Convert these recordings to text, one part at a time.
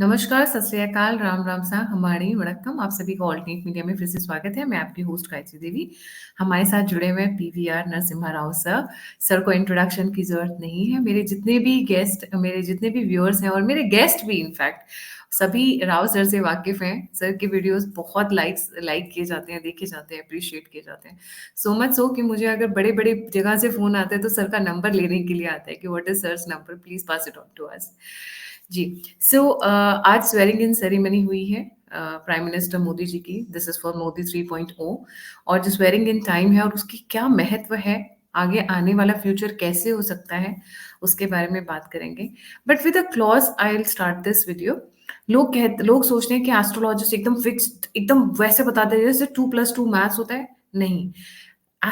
नमस्कार, सत श्री अकाल, राम राम सा, हमारी वणक्कम। आप सभी का ऑल्टरनेट मीडिया में फिर से स्वागत है। मैं आपकी होस्ट गायत्री देवी। हमारे साथ जुड़े हुए PVR Narasimha Rao sir. Sir को इंट्रोडक्शन की जरूरत नहीं है। मेरे जितने भी व्यूअर्स हैं और मेरे गेस्ट भी इनफैक्ट सभी राव सर से वाकिफ हैं। सर के वीडियोस बहुत लाइक किए जाते हैं, देखे जाते हैं, अप्रिशिएट किए जाते हैं। सो मच सो कि मुझे अगर बड़े बड़े जगह से फोन आते हैं तो सर का नंबर लेने के लिए आता है कि what is sir's number, please pass it on to us. जी। आज स्वेरिंग इन सेरेमनी हुई है प्राइम मिनिस्टर मोदी जी की। This is for Modi 3.0। और जो स्वेरिंग इन टाइम है और उसकी क्या महत्व है, आगे आने वाला फ्यूचर कैसे हो सकता है, उसके बारे में बात करेंगे। But with a clause I will start this video. लोग सोचते हैं कि एस्ट्रोलॉजिस्ट एकदम फिक्स्ड, एकदम वैसे बताते हैं जैसे 2+2 मैथ्स होता है। नहीं,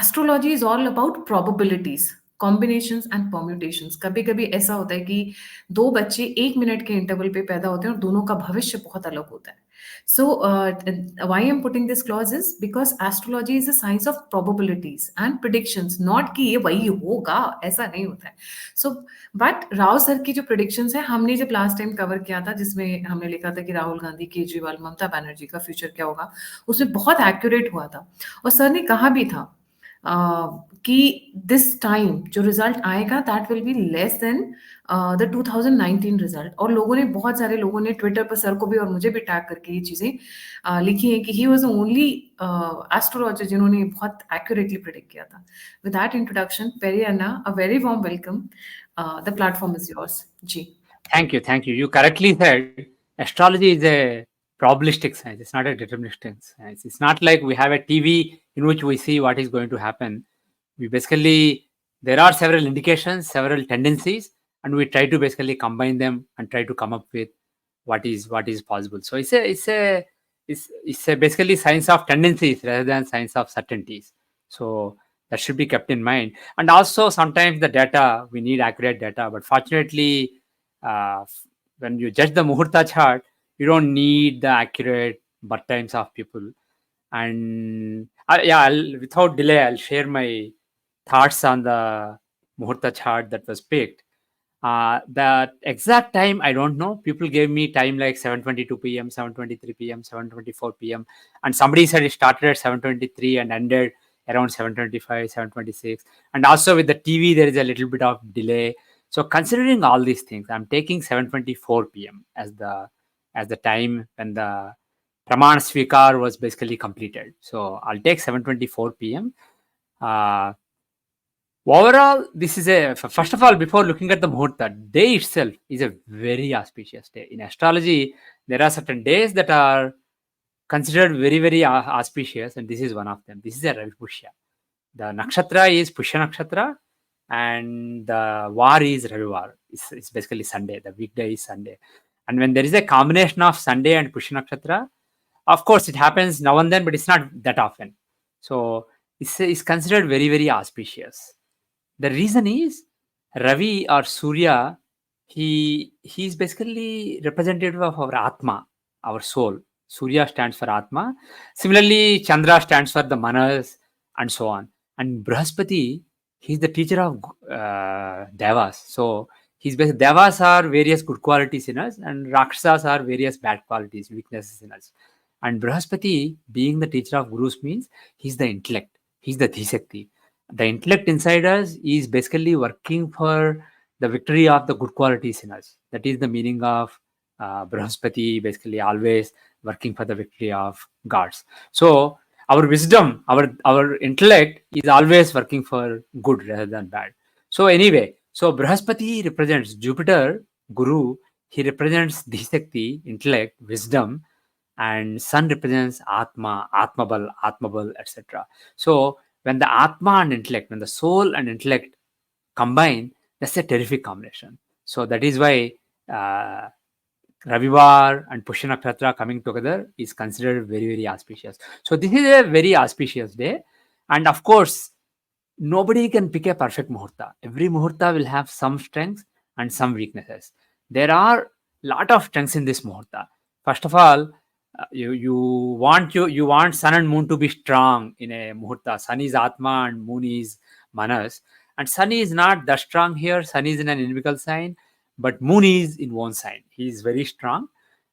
astrology is all about probabilities, combinations and permutations. कभी कभी ऐसा होता है कि दो बच्चे 1 मिनट के इंटरवल पे पैदा होते हैं और दोनों का भविष्य बहुत अलग होता है। So why am putting this clause is because astrology is a science of probabilities and predictions, not कि ये वही होगा, ऐसा नहीं होता है। सो बट राव सर की जो प्रिडिक्शंस है, हमने जब लास्ट टाइम कवर किया था जिसमें हमने लिखा था कि राहुल गांधी, केजरीवाल, ममता बनर्जी का फ्यूचर क्या होगा, उसमें बहुत एक्यूरेट हुआ था। और सर ने कहा भी था कि दिस टाइम जो रिजल्ट आएगा that will be less than the 2019 result. और बहुत सारे लोगों ने ट्विटर पर सर को भी और मुझे भी टैग करके ये चीजें लिखी हैं कि ही वॉज ओनली एस्ट्रोलॉजर जिन्होंने बहुत एक्यूरेटली प्रिडिक्ट किया था। With that introduction, very Anna, a very warm welcome. The platform is yours. जी। Thank you, thank you. You correctly said astrology is a probabilistic science. It's not a deterministic science. It's not like we have a TV in which we see what is going to happen. We basically, there are several indications, several tendencies, and we try to basically combine them and try to come up with what is possible. So it's a basically science of tendencies rather than science of certainties. So that should be kept in mind. And also sometimes the data, we need accurate data, but fortunately uh, when you judge the muhurta chart, you don't need the accurate birth times of people. And without delay, I'll share my thoughts on the muhurta chart that was picked. The exact time I don't know. People gave me time like 7:22 p.m., 7:23 p.m., 7:24 p.m., and somebody said it started at 7:23 and ended around 7:25, 7:26. And also with the TV, there is a little bit of delay. So considering all these things, I'm taking 7:24 p.m. as the time when the Praman Svikar was basically completed. So I'll take 7:24 p.m. Overall, this is first of all, before looking at the Muhurta, day itself is a very auspicious day. In astrology, there are certain days that are considered very, very auspicious, and this is one of them. This is a Ravi Pushya. The nakshatra is Pushya nakshatra, and the var is Ravivar. It's basically Sunday. The weekday is Sunday. And when there is a combination of Sunday and Pushya nakshatra, of course, it happens now and then, but it's not that often. So it's considered very, very auspicious. The reason is Ravi or Surya, he's basically representative of our Atma, our soul. Surya stands for Atma. Similarly, Chandra stands for the Manas and so on. And Brahaspati, he's the teacher of Devas. So Devas are various good qualities in us, and Rakshasas are various bad qualities, weaknesses in us. And Brahaspati, being the teacher of Gurus, means he's the intellect, he's the Dhisakti. The intellect inside us is basically working for the victory of the good qualities in us. That is the meaning of Brahaspati, basically always working for the victory of gods. So our wisdom, our intellect is always working for good rather than bad. So anyway, so Brahaspati represents Jupiter, Guru. He represents Dhisakti, intellect, wisdom, and Sun represents Atma, Atmabal, etc. So when the Atma and intellect, when the soul and intellect combine, that's a terrific combination. So that is why Ravivar and Pushya Nakshatra coming together is considered very, very auspicious. So this is a very auspicious day. And of course, nobody can pick a perfect muhurta. Every muhurta will have some strengths and some weaknesses. There are a lot of strengths in this muhurta. First of all, you want sun and moon to be strong in a muhurta. Sun is Atma and moon is Manas. And sun is not that strong here. Sun is in an inimical sign, but moon is in one sign. He is very strong.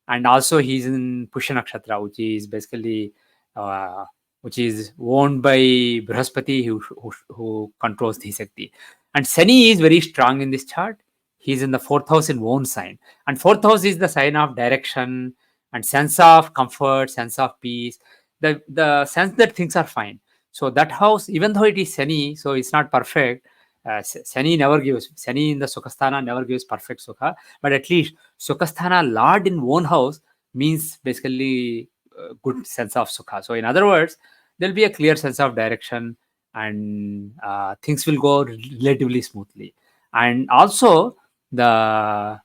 and also he's in Pushya Nakshatra, which is basically uh, which is owned by Brihaspati, who controls the Shakti. And Shani is very strong in this chart. He's in the fourth house in own sign, and fourth house is the sign of direction and sense of comfort, sense of peace, the sense that things are fine. So that house, even though it is Shani, so it's not perfect. Shani in the Sukhasthana never gives perfect Sukha, but at least Sukhasthana Lord in own house means basically good sense of Sukha. So in other words, there'll be a clear sense of direction, and things will go relatively smoothly. And also the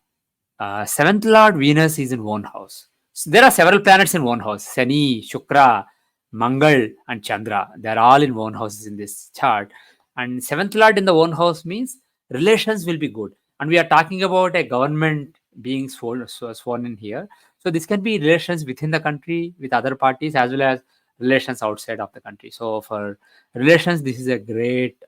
seventh Lord Venus is in one house. So there are several planets in one house: Shani, Shukra, Mangal, and Chandra. They're all in one houses in this chart. And seventh Lord in the one house means relations will be good. And we are talking about a government being sworn in here. So this can be relations within the country with other parties, as well as relations outside of the country. So for relations, this is a great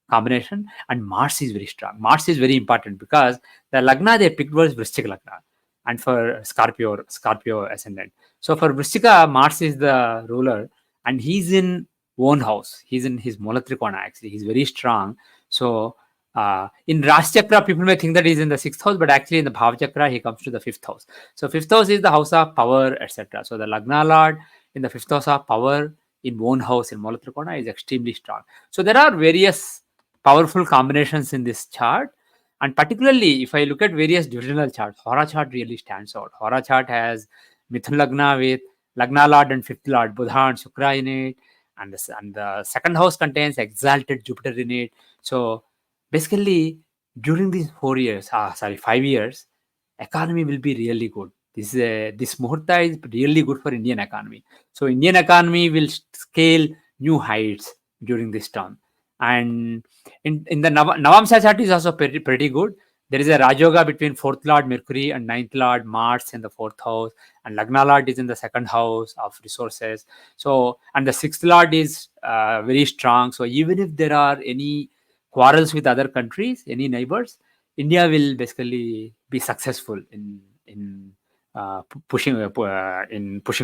combination. And Mars is very strong. Mars is very important because the Lagna they picked was Vrishchik Lagna, and for Scorpio ascendant. So for Vrishchika, Mars is the ruler, and he's in own house. He's in his Mula Trikona actually. He's very strong. So in Ras Chakra, people may think that he's in the sixth house, but actually in the Bhav Chakra, he comes to the fifth house. So fifth house is the house of power, etc. So the Lagna Lord in the fifth house of power in own house in Mula Trikona is extremely strong. So there are various powerful combinations in this chart. And particularly, if I look at various divisional charts, Hora chart really stands out. Hora chart has Mithun Lagna with Lagna Lord and fifth Lord, Buddha and Shukra in it. And the second house contains exalted Jupiter in it. So basically, during these 5 years, economy will be really good. This Muhurta is really good for Indian economy. So Indian economy will scale new heights during this term. And in the Navamsa chart is also pretty good. There is a Rajoga between fourth Lord Mercury and ninth Lord Mars in the fourth house, and Lagna Lord is in the second house of resources. So, and the sixth Lord is very strong. So even if there are any quarrels with other countries, any neighbors, India will basically be successful in pushing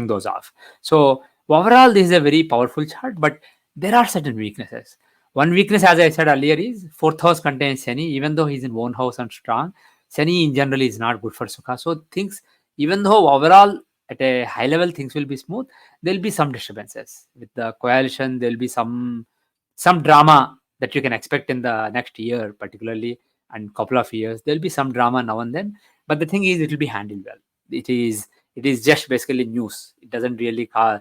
those off. So overall, this is a very powerful chart, but there are certain weaknesses. One weakness, as I said earlier, is fourth house contains Shani. Even though he's in one house and strong, Shani in general is not good for Sukha. So things, even though overall at a high level things will be smooth, there will be some disturbances with the coalition. There will be some drama that you can expect in the next year, particularly, and couple of years. There will be some drama now and then, but the thing is, it will be handled well. It is just basically news. It doesn't really cause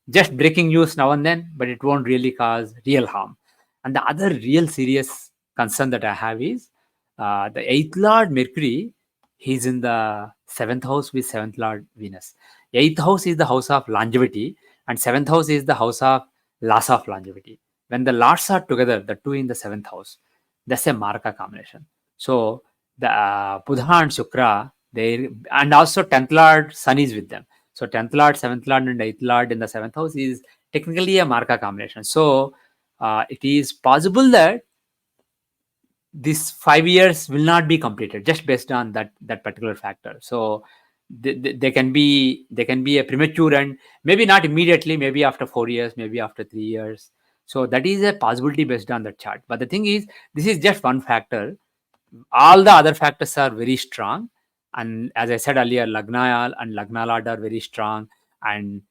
just breaking news now and then, but it won't really cause real harm. And the other real serious concern that I have is the eighth Lord Mercury. He's in the seventh house with seventh Lord Venus. Eighth house is the house of longevity, and seventh house is the house of loss of longevity. When the lords are together, the two in the seventh house, that's a Marka combination. So the Buddha and Shukra, and also 10th Lord Sun is with them. So 10th Lord, 7th Lord, and 8th Lord in the 7th house is technically a Marka combination. So it is possible that this 5 years will not be completed just based on that particular factor. So they can be a premature end, maybe not immediately, maybe after 4 years, maybe after 3 years. So that is a possibility based on that chart. But the thing is, this is just one factor. All the other factors are very strong, and as I said earlier, Lagna and Lagna Lord are very strong. And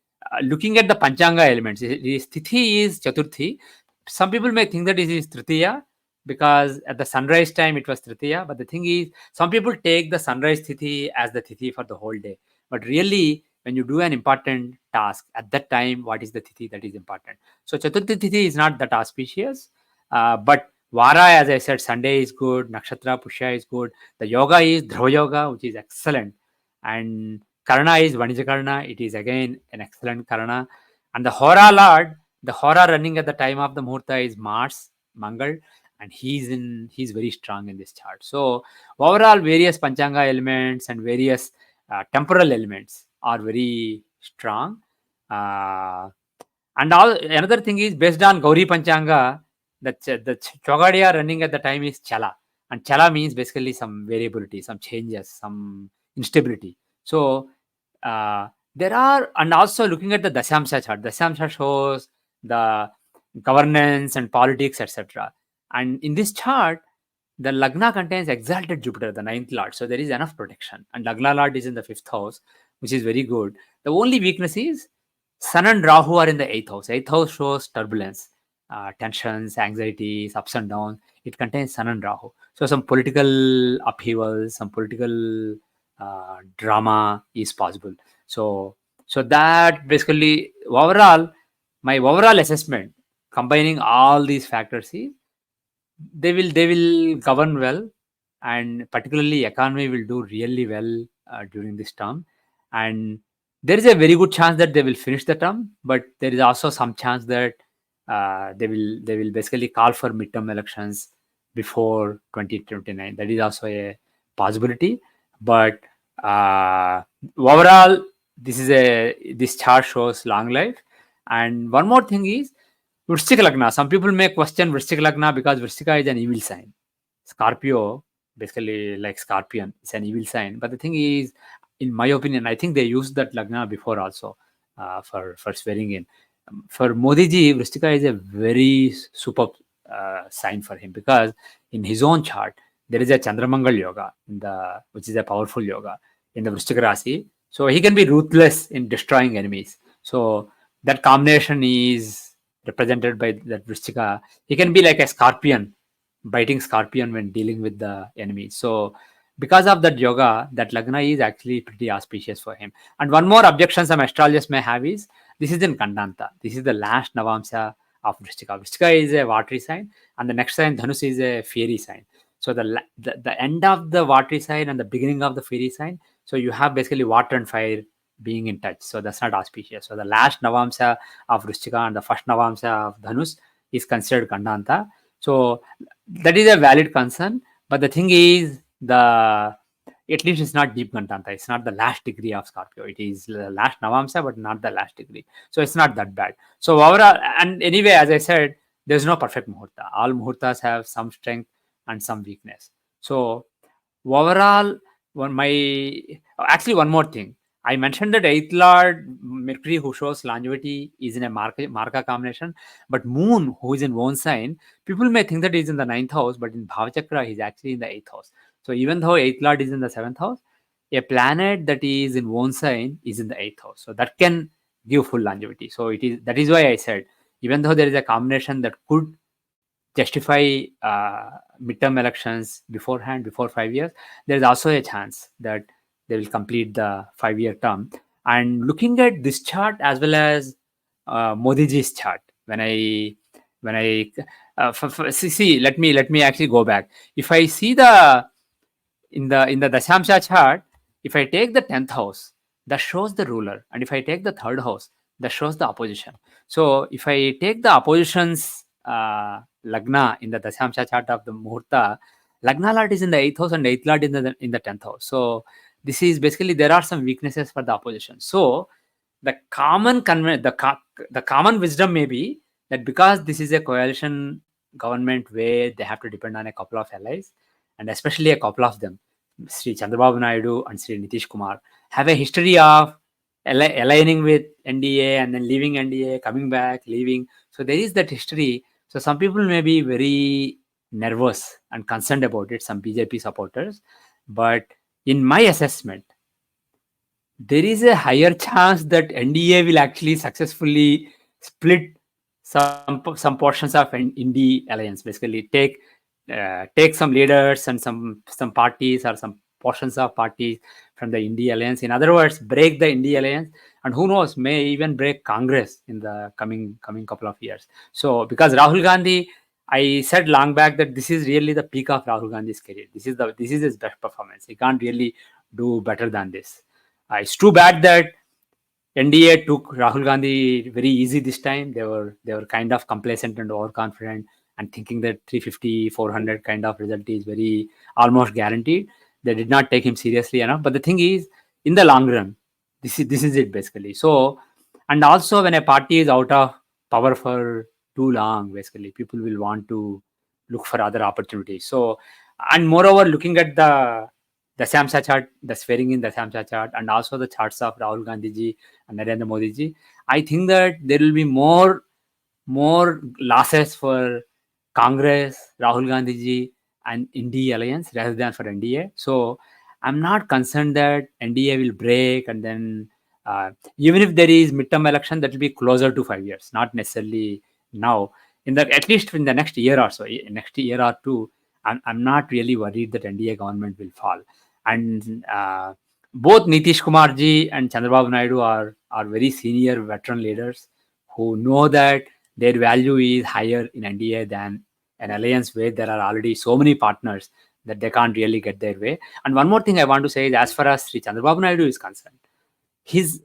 looking at the Panchanga elements, Tithi is Chaturthi. Some people may think that it is Tritiya because at the sunrise time it was Tritiya, but the thing is, some people take the sunrise Tithi as the Tithi for the whole day. But really, when you do an important task at that time, what is the Tithi that is important? So Chaturthi Tithi is not that auspicious, but Vara, as I said, Sunday is good, Nakshatra Pushya is good. The yoga is Dhrava Yoga, which is excellent. And Karna is Vanija Karna, it is again an excellent Karna. And the Hora Lord, the Hora running at the time of the Muhurta is Mars, Mangal, and he's very strong in this chart. So overall, various Panchanga elements and various temporal elements are very strong. And another thing is, based on Gauri Panchanga, the Chogadiya running at the time is Chala. And Chala means basically some variability, some changes, some instability. So there are, and also looking at the Dashamsha chart. Dashamsha shows the governance and politics, etc. And in this chart, the Lagna contains exalted Jupiter, the ninth lord. So there is enough protection. And Lagna lord is in the fifth house, which is very good. The only weakness is Sun and Rahu are in the eighth house. Eighth house shows turbulence, tensions, anxieties, ups and downs. It contains Sun and Rahu. So some political upheavals, some political drama is possible. So that basically overall, my overall assessment, combining all these factors, is they will govern well, and particularly economy will do really well during this term. And there is a very good chance that they will finish the term, but there is also some chance that they will basically call for midterm elections before 2029. That is also a possibility. But overall, this chart shows long life. And one more thing is Vrishchika Lagna. Some people may question Vrishchika Lagna because Vrishchika is an evil sign. Scorpio, basically like Scorpion, is an evil sign. But the thing is, in my opinion, I think they used that Lagna before also for swearing in. For Modi ji, Vrishchika is a very superb sign for him, because in his own chart, there is a Chandramangal yoga, which is a powerful yoga in the Vrishchika Rasi. So he can be ruthless in destroying enemies. So that combination is represented by that Vrishchika. He can be like a scorpion, biting scorpion when dealing with the enemy. So because of that yoga, that Lagna is actually pretty auspicious for him. And one more objection some astrologers may have is, this is in Kandanta. This is the last Navamsa of Vrishchika. Vrishchika is a watery sign, and the next sign, Dhanus, is a fiery sign. So the end of the watery sign and the beginning of the fiery sign, so you have basically water and fire being in touch. So that's not auspicious. So the last Navamsa of Vrishchika and the first Navamsa of Dhanus is considered Kandanta. So that is a valid concern. But the thing is, at least it's not deep Gantanta. It's not the last degree of Scorpio. It is the last Navamsa, but not the last degree. So it's not that bad. So overall, and anyway, as I said, there's no perfect Muhurta. All Muhurtas have some strength and some weakness. So overall, one more thing. I mentioned that eighth lord Mercury, who shows longevity, is in a Marka combination, but Moon, who is in one sign, people may think that he's in the ninth house, but in Bhavachakra, he's actually in the eighth house. So even though eighth lord is in the seventh house, a planet that is in one sign is in the eighth house. So that can give full longevity. So that is why I said, even though there is a combination that could justify midterm elections beforehand, before 5 years, there is also a chance that they will complete the 5-year term. And looking at this chart as well as Modi ji's chart, when I see, let me actually go back. If I see in the Dashamsha chart, if I take the 10th house, that shows the ruler, and if I take the third house, that shows the opposition. So if I take the opposition's Lagna in the Dashamsha chart of the Muhurta, Lagna lord is in the 8th house and 8th lord in the 10th house. So this is basically, there are some weaknesses for the opposition. So the common wisdom may be that because this is a coalition government where they have to depend on a couple of allies, and especially a couple of them, Sri Chandrababu Naidu and Sri Nitish Kumar, have a history of aligning with NDA and then leaving NDA, coming back, leaving. So there is that history. So some people may be very nervous and concerned about it, some BJP supporters. But in my assessment, there is a higher chance that NDA will actually successfully split some portions of Indie alliance. Basically, take some leaders and some parties or some portions of parties from the Indie alliance. In other words, break the Indie alliance, and who knows, may even break Congress in the coming couple of years. So, because Rahul Gandhi, I said long back that this is really the peak of Rahul Gandhi's career. This is his best performance. He can't really do better than this. It's too bad that NDA took Rahul Gandhi very easy this time. They were kind of complacent and overconfident and thinking that 350, 400 kind of result is very almost guaranteed. They did not take him seriously enough. But the thing is, in the long run, this is it basically. So, and also when a party is out of power for too long, basically, people will want to look for other opportunities. So, and moreover, looking at the Dasyamsa chart, the swearing in Dasyamsa chart, and also the charts of Rahul Gandhi ji and Narendra Modi ji, I think that there will be more losses for Congress, Rahul Gandhi ji, and NDA alliance rather than for NDA. So I'm not concerned that NDA will break, and then even if there is midterm election, that will be closer to 5 years, not necessarily now. At least in the next year or so, next year or two, I'm not really worried that NDA government will fall. And both Nitish Kumar ji and Chandrababu Naidu are very senior veteran leaders who know that their value is higher in NDA than an alliance where there are already so many partners that they can't really get their way. And one more thing I want to say is, as far as Sri Chandrababu Naidu is concerned, his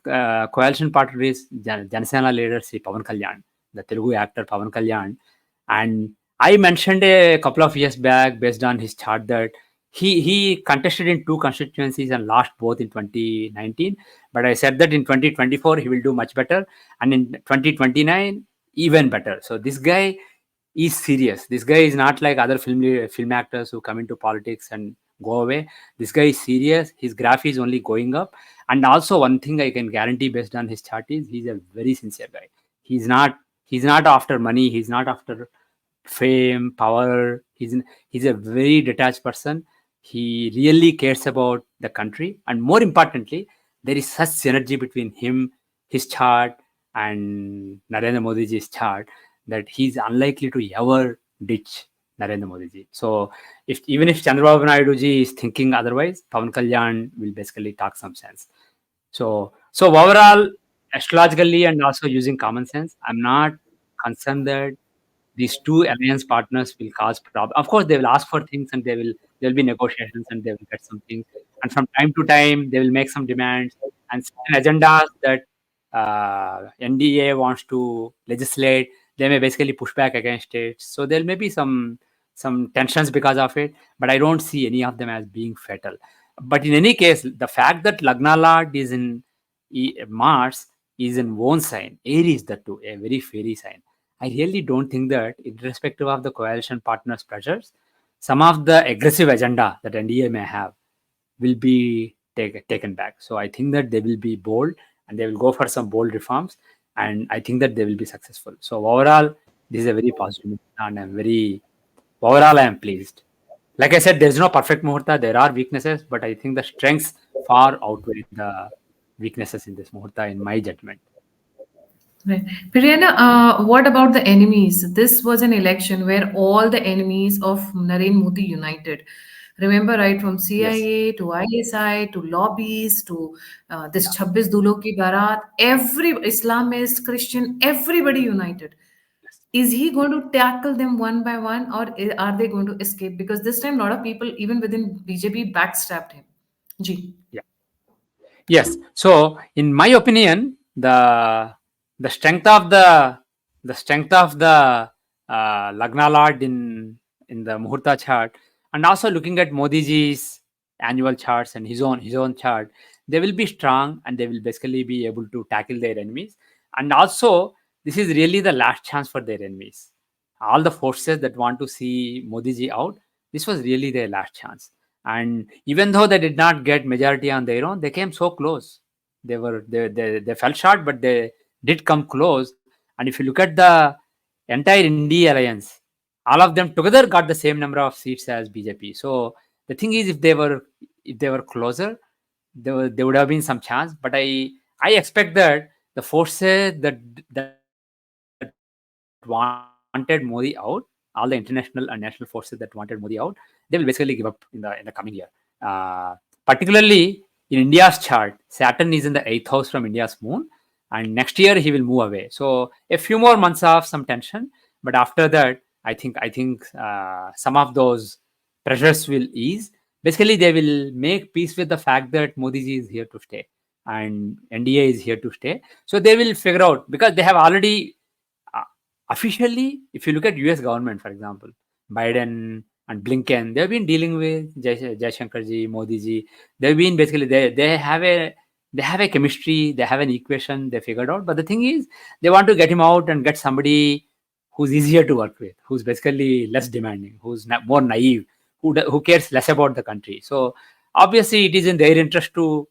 coalition partner is Janasena leader Sri Pawan Kalyan, the Telugu actor Pawan Kalyan. And I mentioned a couple of years back, based on his chart, that he contested in 2 constituencies and lost both in 2019. But I said that in 2024 he will do much better, and in 2029 even better. So this guy is serious. This guy is not like other film actors who come into politics and go away. This guy is serious. His graph is only going up. And also one thing I can guarantee based on his chart is he's a very sincere guy. He's not after money. He's not after fame, power. He's a very detached person. He really cares about the country, and more importantly, there is such synergy between him, his chart, and Narendra Modi ji's chart, that he's unlikely to ever ditch Narendra Modi ji. So even if Chandrababu Naidu ji is thinking otherwise, Pawan Kalyan will basically talk some sense. So overall, astrologically and also using common sense, I'm not concerned that these 2 alliance partners will cause problem. Of course, they will ask for things, and there'll be negotiations, and they will get some things. And from time to time, they will make some demands and certain agendas that NDA wants to legislate. They may basically push back against it. So there may be some tensions because of it, but I don't see any of them as being fatal. But in any case, the fact that Lagna Lord is in Mars is in own sign, Aries, that too, a very fairy sign. I really don't think that, irrespective of the coalition partners' pressures, some of the aggressive agenda that NDA may have will be taken back. So I think that they will be bold, and they will go for some bold reforms, and I think that they will be successful. So overall, this is a very positive, and overall I am pleased. Like I said, there is no perfect muhurta. There are weaknesses, but I think the strengths far outweigh the weaknesses in this muhurta, in my judgment. Right. Priyana, what about the enemies? This was an election where all the enemies of Narendra Modi united. Remember, right, from Yes. CIA to ISI to lobbies to this 26 Dulo ki Barat, every Islamist, Christian, everybody united. Is he going to tackle them one by one, or are they going to escape? Because this time, a lot of people, even within BJP, backstabbed him. Ji. Yeah. Yes. So, in my opinion, the strength of the Lagna Lord in the Muhurta chart, and also looking at Modi ji's annual charts and his own chart, they will be strong, and they will basically be able to tackle their enemies. And also, this is really the last chance for their enemies. All the forces that want to see Modi ji out, this was really their last chance. And even though they did not get majority on their own, they came so close. They fell short, but they did come close. And if you look at the entire India alliance, all of them together got the same number of seats as BJP. So the thing is, if they were closer, there would have been some chance. But I expect that the forces that wanted Modi out, all the international and national forces that wanted Modi out, they will basically give up in the coming year. Particularly in India's chart, Saturn is in the 8th house from India's moon, and next year he will move away. So a few more months of some tension, but after that, I think some of those pressures will ease. Basically, they will make peace with the fact that Modi ji is here to stay, and NDA is here to stay. So they will figure out, because they have already uh, officially, if you look at US government, for example, Biden and Blinken, they've been dealing with Jaishankar ji, Modi ji. They've been basically, they have a chemistry, they have an equation they figured out. But the thing is, they want to get him out and get somebody who's easier to work with, who's basically less demanding, who's more naive, who cares less about the country. So obviously it is in their interest to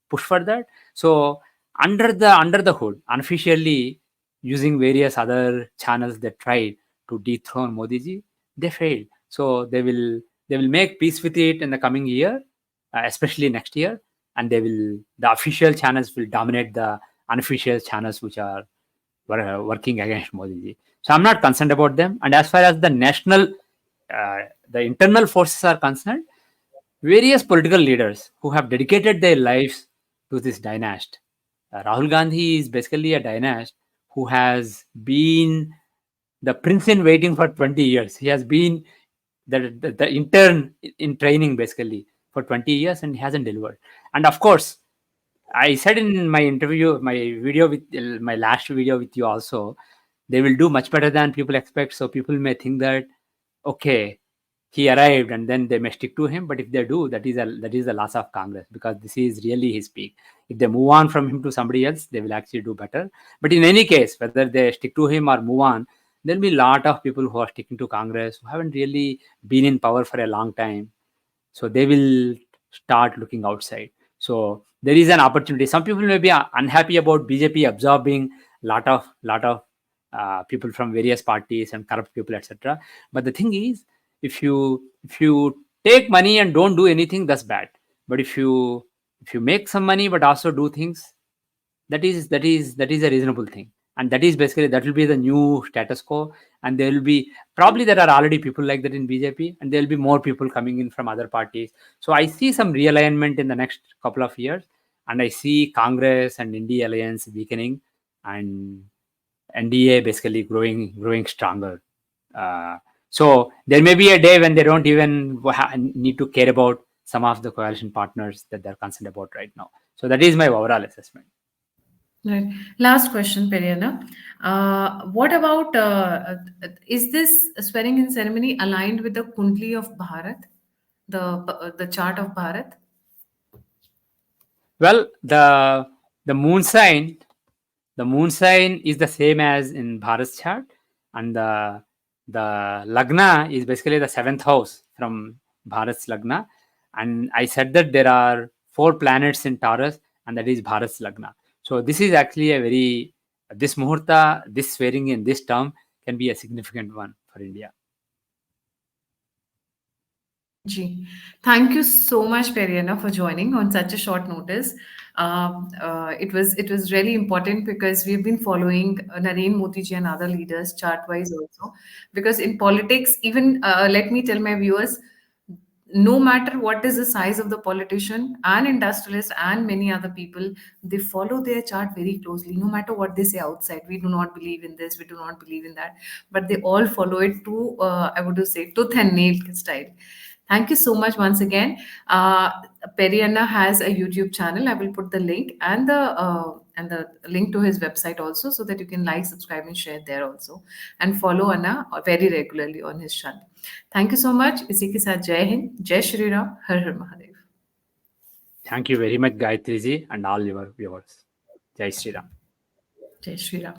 push for that. So under the hood, unofficially, using various other channels, they tried to dethrone Modi ji. They failed. So they will make peace with it in the coming year, especially next year, and the official channels will dominate the unofficial channels which are working against Modi ji. So I'm not concerned about them. And as far as the the internal forces are concerned, various political leaders who have dedicated their lives to this dynasty. Rahul Gandhi is basically a dynast who has been the prince in waiting for 20 years. He has been the intern in training basically for 20 years and he hasn't delivered. And of course, I said in my interview, my last video with you also, they will do much better than people expect. So people may think that, okay, he arrived and then they may stick to him. But if they do, that is the loss of Congress, because this is really his peak. If they move on from him to somebody else, they will actually do better. But in any case, whether they stick to him or move on, there'll be a lot of people who are sticking to Congress who haven't really been in power for a long time. So they will start looking outside. So there is an opportunity. Some people may be unhappy about BJP absorbing lot of people from various parties and corrupt people, etc. But the thing is, if you take money and don't do anything, that's bad. But if you make some money but also do things, that is a reasonable thing. And that will be the new status quo. And there will be, probably there are already people like that in BJP, and there will be more people coming in from other parties. So I see some realignment in the next couple of years, and I see Congress and India alliance weakening, and NDA basically growing stronger. So there may be a day when they don't even need to care about some of the coalition partners that they're concerned about right now. So that is my overall assessment. Right. Last question, Periana. What about is this swearing-in ceremony aligned with the Kundli of Bharat, the chart of Bharat? Well, the moon sign is the same as in Bharat's chart, and the lagna is basically the 7th house from Bharat's lagna. And I said that there are 4 planets in Taurus, and that is Bharat's lagna. So this is actually this muhurta, this swearing in this term can be a significant one for India. Ji. Thank you so much, Periana, for joining on such a short notice. It was really important because we've been following Narendra Modi ji and other leaders chart-wise also. Because in politics, even let me tell my viewers, no matter what is the size of the politician and industrialist and many other people, they follow their chart very closely. No matter what they say outside, we do not believe in this, we do not believe in that, but they all follow it to, I would say, tooth and nail style. Thank you so much once again. Periana has a YouTube channel. I will put the link and the link to his website also, so that you can like, subscribe, and share there also, and follow Anna very regularly on his channel. Thank you so much. इसी के साथ जय हिंद, जय श्री राम, हर हर Mahadev. Thank you very much, Gayatri ji, and all your viewers. Jai Shri Ram. जय श्री राम.